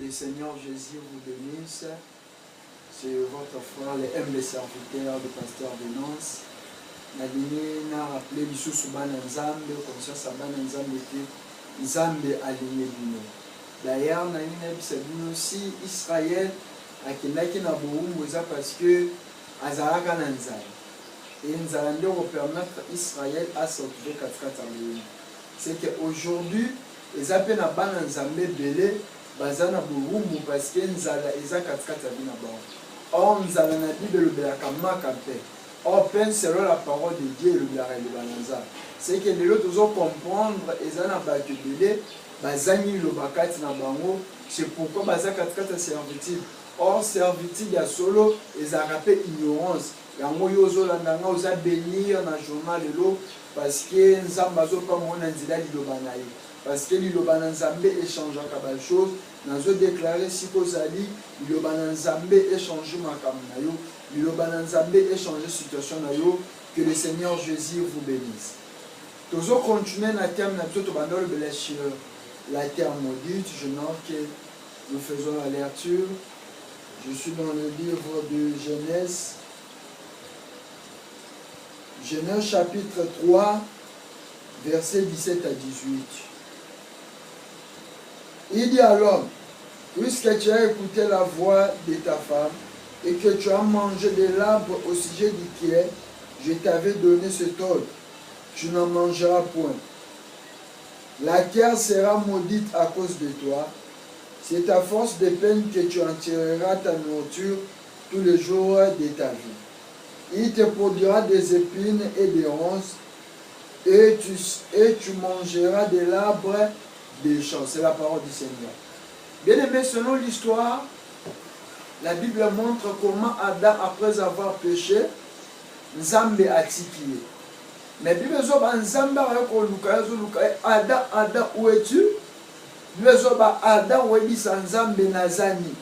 le Seigneur Jésus vous bénisse. C'est votre frère, le humble serviteur du pasteur Venance. Nalingi na rappelé lisusu bana nzambe conscience bana nzambe te nzambe aligné bino. D'ailleurs nalingi na bisa bino si Israël akendaki na boumbu eza parce que azalaka na nzala. Et nzala nde ko permettre Israël à se retrouver katikati ya boumbu. C'est que aujourd'hui eza pe na bana nzambe belé baza na boumbu parce que nzala eza katikati ya bina bango. Or nzala na Bible lobelaka maka pe. Or, selon la parole de Dieu, c'est que les autres ont comprendre et en abattu belé, bazani le bakati na bango, c'est pourquoi bazakata servitude. Or, servitude ya solo, ils ont rappelé ignorance. Yango yozo landanga oza bénir na journal de l'eau parce que nzambazo pas mona nzila lilobanaye. Parce que lilobana nzambe échangeaka ba chose, nazo déclarer si kozali lilobana nzambe échanger makambo na yo. Échanger situation na yo, que le Seigneur Jésus vous bénisse. Toujours continuer la terme sur la terre maudite. Je note que nous faisons la lecture. Je suis dans le livre de Genèse. Genèse chapitre 3, versets 17 à 18. Il dit à l'homme, puisque tu as écouté la voix de ta femme, et que tu as mangé de l'arbre au sujet duquel je t'avais donné cet ordre, tu n'en mangeras point. La terre sera maudite à cause de toi. C'est à force de peine que tu en tireras ta nourriture tous les jours de ta vie. Il te produira des épines et des ronces, et tu mangeras de l'arbre des champs. C'est la parole du Seigneur. Bien aimé, selon l'histoire, la Bible montre comment Adam, après avoir péché, Nzambe a tikié. Mais la Bible dit Nzambe a Adam, où es-tu? La Bible dit Adam, où est-ce que Nzambe nazani?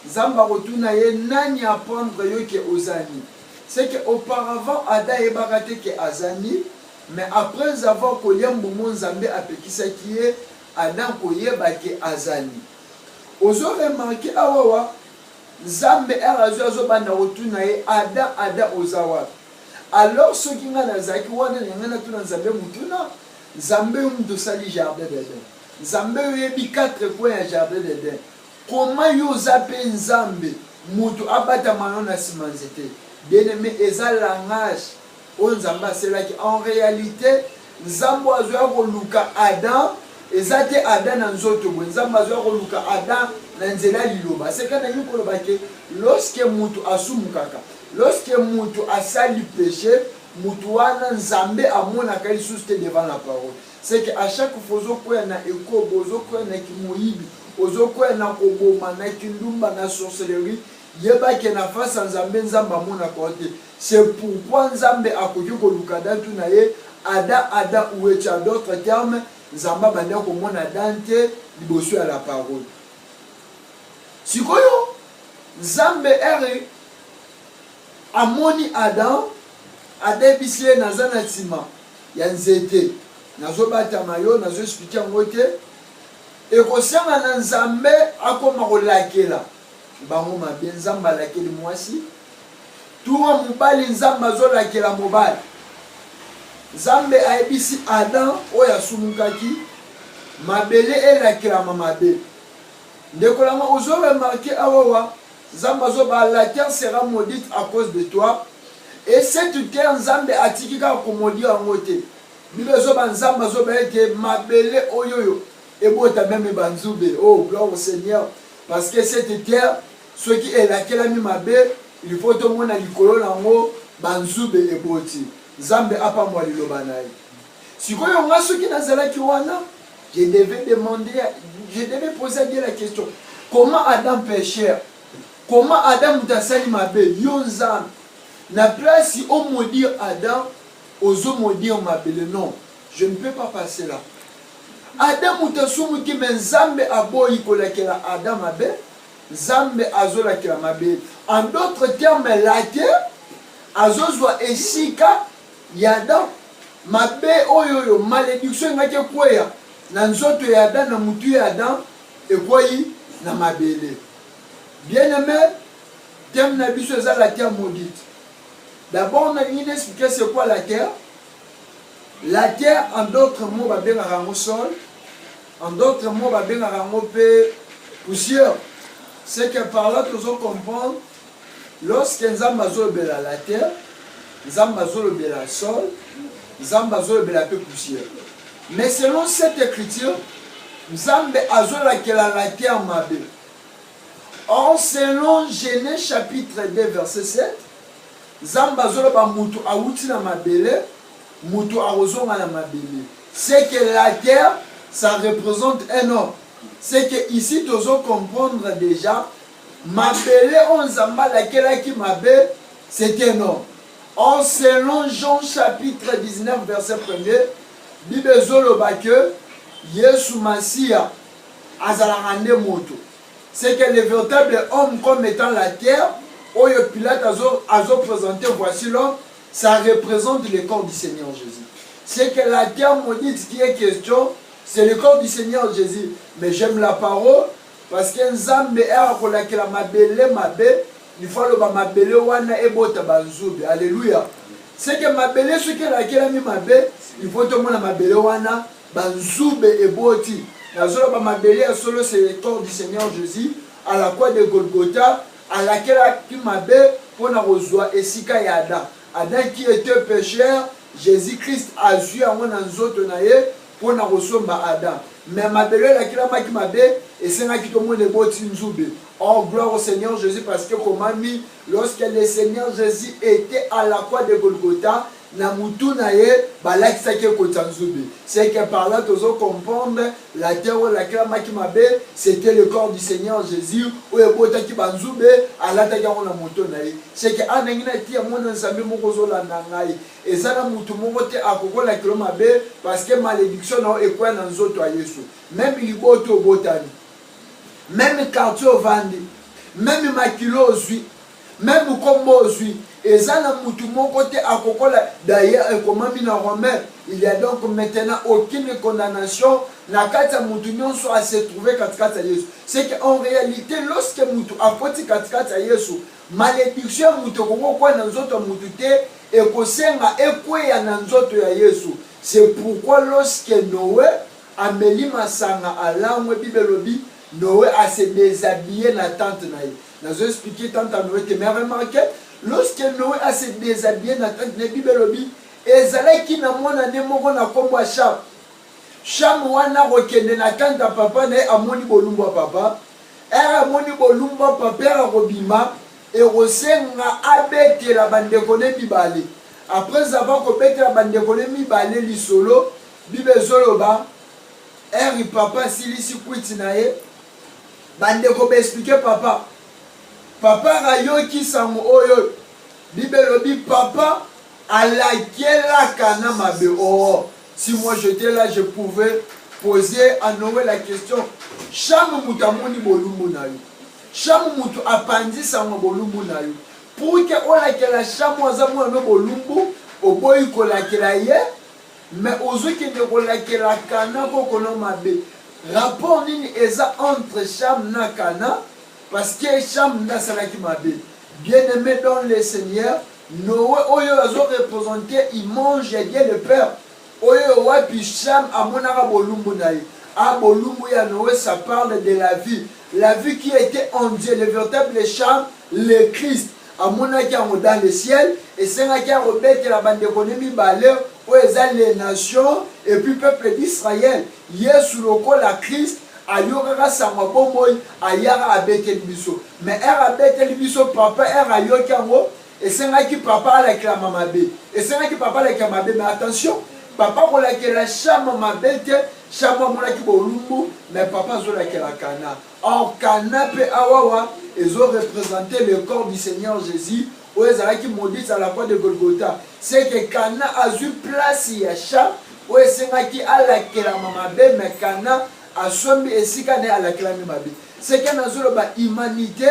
Nzambe a retourné, nani apprendre yoke ozani. C'est qu'auparavant, Adam est baraté que azani, mais après avoir collé un moment, Nzambe a pékisa qui est Adam koye bake azani. Vous aurez remarqué, Nzambe erazo azobanda otuna ye ada ozawa. Alors ceux qui ngana zaki wana ngana tuna Nzambe mutuna, Nzambe mdo sali jardin d'Éden. Nzambe yebi 4 coins ya jardin d'Éden. Comment yo zape Nzambe mutu abata manona simanzete. Bien-aimé eza langage o Nzamba selaki en réalité Nzambe azo ko luka Adam ezate Adam na nzoto bo Nzambe azo ko luka Adam c'est que lorsque mutu asumukaka, lorsque mutu asali péché, mutu wana Nzambe amona kali souste devant la parole. C'est que à chaque fois que na eko bozo ko na kimoyibi, ozo ko na koboma na kindumba na sorcellerie, yeba ke na face Nzambe Nzamba amona kote. C'est pourquoi Nzambe akoki ko lukada tu na ye ada ou et à d'autres termes Nzamba banda ko mona dante liboso à la parole. Sikoyo Nzambe ere amoni Adam adebisye nazana tima ya nzete nazobata mayo nazo expliquer ngote e kosanga na Nzambe akoma kolakela bango mabe Nzambe alakeli mwasi tuwa mobali Nzambe azolakela mobali Nzambe aebisi Adam oya sumukaki mabele elakela mamabe. Décollama aux hommes marqué awawa Zambazoba la terre sera maudite à cause de toi et cette terre Nzambe atikika komodi en moté bibezoba Nzambazoba ete mabele oyoyo et bota même banzube. Oh gloire au Seigneur parce que cette terre ceux qui est laquelle mi mabe il faut tout monde likolo nango banzube et boti Nzambe apa moi lilobanaye sikoyo ngaso ki nazala ki wana. Je devais poser à Dieu la question. Comment Adam péchait? Comment Adam mutasali mabe? Yonzam. Na place si on maudit Adam, ozo maudire mabele. Non, je ne peux pas passer là. Adam mutasumu ki men Nzambe aboyi kolakela Adam mabe, Nzambe azolakela mabe. En d'autres termes, la terre azozwa esika yada mabe oyoyo malédiction ngake kweya. Na nzoto ya Adam na mutu ya Adam ekwayi na mabele. Bien-aimé, thème na biso eza la terre maudite. D'abord, on a expliqué c'est quoi la terre. La terre, en d'autres mots, va bien au sol. En d'autres mots, va bien au poussière. C'est que par là, nous allons comprendre, lorsque nous avons la terre, nous avons le sol, nous avons la poussière. Mais selon cette écriture, nous avons la terre mabé. Or, selon Genèse chapitre 2, verset 7, c'est que la terre, ça représente un homme. C'est que ici, nous devons comprendre déjà, mabele on zamba laquelle qui mabé, c'est un homme. Or, selon Jean chapitre 19, verset 1er, Bible zoloba que Yesu Masia azalakande moto. C'est que le véritable homme comme étant la terre, Oyo Pilate a présenté, voici l'homme, ça représente le corps du Seigneur Jésus. C'est que la terre maudite qui est question, c'est le corps du Seigneur Jésus. Mais j'aime la parole, parce que Nzambe a relâché la mabele mabe, il faut le mabele wana ebota banzube. Alléluia. C'est que mabele, ce que la mi mabe, il faut tout le monde la mabele wana banzube eboti. La zolo mabele solo c'est le corps du Seigneur Jésus à la croix de Golgotha, à laquelle qui m'avait pour la rejoie et sika yada. Adam qui était pécheur, Jésus-Christ a joué à mon anzoto naye pour la rejoindre Adam. Mais ma belle la qui m'avait et c'est là qui tout le monde est boti nzube. Oh gloire au Seigneur Jésus parce que comme ami lorsque le Seigneur Jésus était à la croix de Golgotha, na mutu naye balakisa ke kotanzube. C'est que par là tu dois comprendre la terre où la clama qui m'avait c'était le corps du Seigneur Jésus où ebota ki banzube alata ya na mutu naye. C'est que anengina ti amona nzambe mokozo la nangai ezana mutu mokote akokola kilo mabe parce que malédiction na ekwa na nzoto ya Yesu. Même liboto botani. Même quartier vandi. Même makilo ozui. Même kombo ozui. Et ça, d'ailleurs, comme dans Romain, il n'y a donc maintenant aucune condamnation. La carte moutounion soit se trouver katikata Yesu. C'est qu'en réalité, lorsque moutou a foti katikata Yesu, malédiction moutou kwa na nzoto moutute et kosenga ekwe ya na nzoto ya Yesu. C'est pourquoi lorsque Noé ameli masanga alamwe bibelobi, Noé a se déshabillé na tente naïe. Nous avons expliqué tant à Noé que mais remarquez. Lorsque Noé a se déshabillé dans la tente de Bibelobi, et Zalaki n'a mon année moko na kombo a Cham. Cham wana rokende na tente à papa na amoni bolumba papa. Amoni bolumba papa robima et rosenga abete la bande kone mibale. Après avoir kobete la bande kone mibale li solo, Bibe zoloba, papa silisi kwiti na ye, bande kobe expliquer papa. Papa rayoki sango oyo bibelobi papa à laquelle kana mabe oh si moi j'étais là je pouvais poser à Noé la question Cham mutamoni bolumbu na yo Cham mutu apandi sango bolumbu na yo pour que ola que la Cham wazamu no bolumbu oboyi ko la kela ye mais ozo ki ne ko la kela kana ko kono mabe rapport nini eza entre Cham na kana. Parce que Cham n'a salaki mabe. Bien-aimé dans le Seigneur, Noé, oyo azo représenté, il mange Dieu le Père. Oyo wapi Cham a monara bolumbu naï. A bolumbu ya Noé, ça parle de la vie. La vie qui était en Dieu, le véritable Cham, le Christ. A monaki dans le ciel, et c'est là qu'il y a rebête la bande d'économie balé, où ils les nations, et puis peuple d'Israël. Yesu loko la Christ. Ayora sama bomoy ayara abete libiso mais era abete libiso papa era yokango et c'est là qui papa la clama mabe et c'est là qui papa la clama mabe mais attention papa ko la kela chama mabete chama mona ki bolumbu mais papa zo la kela kana or kana pe awawa ils ont représenté le corps du Seigneur Jésus où ils allaient qui maudit à la croix de Golgotha c'est que kana a eu place ya cham où c'est là qui a la kela mabe mais kana asombi esika ne alaklami mabe c'est que nazolo ba humanité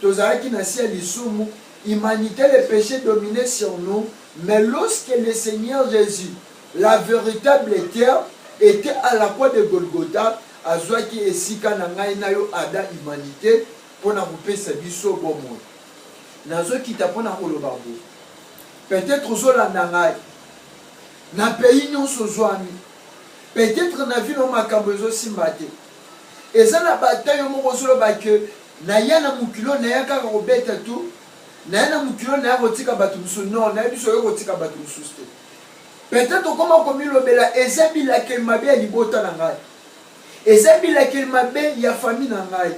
tozalaki na ciel lisumu humanité le péché dominait sur nous mais lorsque le Seigneur Jésus la véritable terre était à la croix de Golgotha azwaki esika na ngai na yo ada humanité mpona kopesa biso bomoi. Nazokita mpona koloba bo. Peut-être ozolanda ngai na pays nyonso ozwami. Peut-être na vino makambo ezosimba te. Eza na bataille moko ozoloba ke naya na mokilo naya kaka kobeta tu, naya na mokilo naya kotika bato mosusu. Non, naya biso oyo kotika bato mosusu te. Peut-être okoma komilobela eza bilakeli mabe ya libota na ngai, eza bilakeli mabe ya famille na ngai.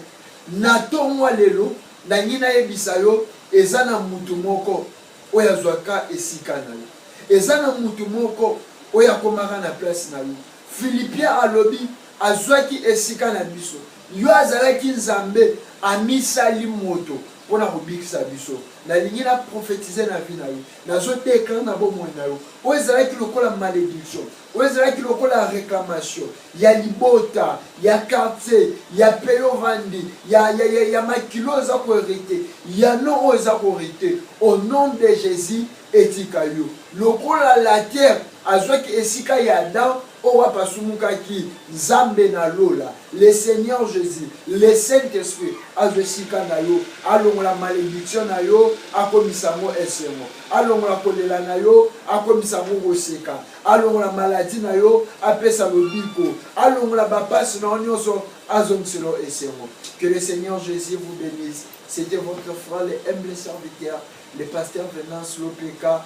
Na tongwa lelo nangi nayebisa yo eza na mutu moko oyo azwaka esika na yo, eza na mutu moko oyo akomaka na place na yo. Philippien alobi azwaki esika na biso, yo azalaki nzambe amisali moto mpona kobikisa biso. Nalingi na prophétiser na vie na yo, nazodéclare na bomoi na yo oyo ezalaki lokola malédiction, oyo ezalaki lokola réclamation ya libota, ya quartier, ya peyo vandi, ya makilo eza koherite, ya no oyo eza koherite. Au nom de Jésus etika yo lokola la terre azwaki esika ya Adam oyo apasumukaki nzambe na lola. Le Seigneur Jésus, le Saint-Esprit azwa esika na yo, alongola malédiction na yo, akomisa ngo esengo, alongola kolela na yo, akomisa ngo koseka, alongola maladie na yo, apesa lobiko, alongola bapasi na nyonso azongiselo esengo. Que le Seigneur Jésus vous bénisse. C'était votre frère, le humble serviteur, le pasteur Venance Lopeka.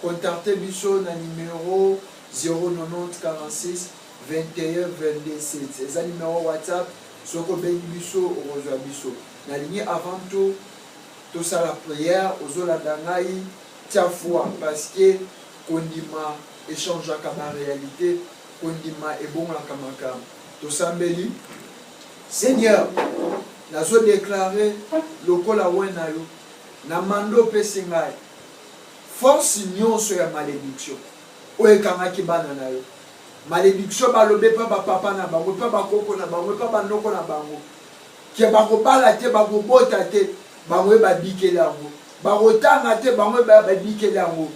Contactez biso na numéro 090 46 21 22 7. C'est un numéro WhatsApp. Soko bengi biso ozwa biso. Na ligne avant tout ça la prière ozola dangai tia foi parce que kondima échange kama réalité, kondima ebonga kama kam. To sambeli Seigneur, nazo déclarer lokola wena yo na mando pesingai. Force nyonso ya malédiction oyo kangaki bana na yo. Malédiction balobe pa papa na bango, pa bakoko na bango, pa bandoko na bango. Ke bakobala te, bakobota te, bango babikeli yango. Bakotanga te, bango babikeli yango.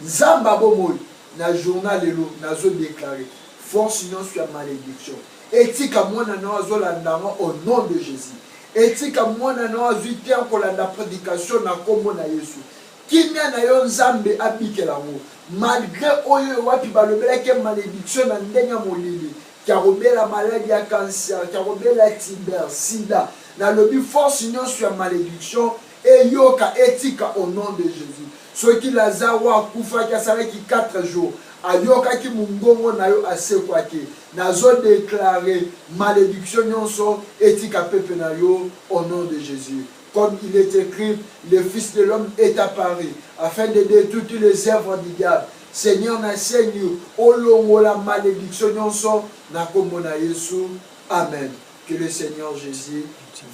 Nzamba bomoi na journal lelo nazo déclarer force nyonso ya malédiction. Etika mwana na azolanda au nom de Jésus. Etika mwana na azuite kolanda prédication na kombo na Yesu. Kimia na yo nzambe abikela ngo malgré oyo wapi balobela ke malédiction na ndenya molili kia robela maladie ya cancer kia robela tuber sida na lobi force nyonso ya malédiction eyoka etika au nom de Jésus. Soki Lazare akufa ki asalaki 4 jours ayokaki mungongo na yo asekwaki nazo déclarer malédiction nyonso etika pepe na yo au nom de Jésus. Comme il est écrit, le Fils de l'homme est apparu afin de détruire toutes les œuvres du diable. Seigneur, na Seigneur, olongo la malédiction nyonso na kombo na Yesu. Amen. Que le Seigneur Jésus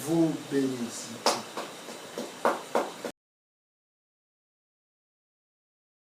vous bénisse.